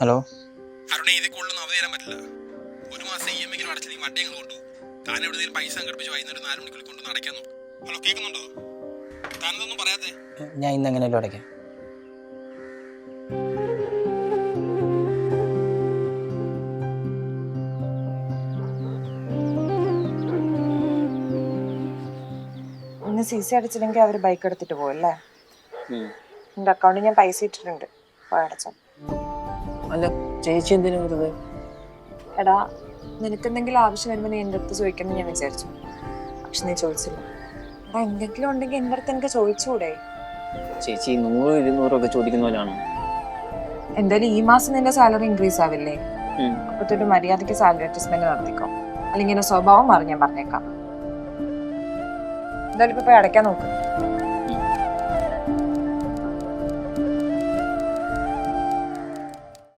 Hello അരുണേ, ഇത് കൊള്ളൊന്നും അവധി തരാൻ പറ്റില്ല. ഒരു മാസം EMI അടച്ച് നീ വണ്ടി ഞങ്ങൾ കൊണ്ടു. താൻ എവിടെയെങ്കിലും പൈസ സംഘടിപ്പിച്ച് വൈകുന്നേരം 4 മണിക്കുള്ളിൽ കൊണ്ടൊന്ന് അടയ്ക്കാൻ നോക്കും. ഹലോ, കേൾക്കുന്നുണ്ടോ? താനതൊന്നും പറയാതെ. ഞാൻ ഇന്ന് എങ്ങനെയല്ലോ അടയ്ക്കാം. ഇന്ന് CC അടിച്ചില്ലെങ്കിൽ അവർ ബൈക്ക് എടുത്തിട്ട് പോയല്ലേ? എൻ്റെ അക്കൗണ്ടിൽ ഞാൻ പൈസ ഇട്ടിട്ടുണ്ട്, പോയി അടച്ചോ. അല്ല ചേച്ചി എന്തിനാ വെറുതെ? എടാ, നിനക്കെന്തെങ്കിലും ആവശ്യം വരുമ്പോൾ നീ എൻ്റെ അടുത്ത് ചോദിക്കണം ഞാൻ വിചാരിച്ചു, പക്ഷെ നീ ചോദിച്ചില്ല. എടാ, എന്തെങ്കിലും ഉണ്ടെങ്കിൽ എൻ്റെ അടുത്ത് എനിക്ക് ചോദിച്ചുകൂടെ? ചേച്ചി 100-200 ചോദിക്കുന്ന പോലെയാണോ? എന്തായാലും ഈ മാസം നിന്റെ സാലറി ഇൻക്രീസ് ആവില്ലേ? അപ്പത്തൊരു മര്യാദയ്ക്ക് സാലറി അഡ്ജസ്റ്റ്മെന്റ് നടത്തിക്കോ, അല്ലെങ്കിൽ എന്റെ സ്വഭാവം മാറി ഞാൻ പറഞ്ഞേക്കാം. എന്തായാലും ഇപ്പൊ പോയി അടയ്ക്കാൻ നോക്ക്.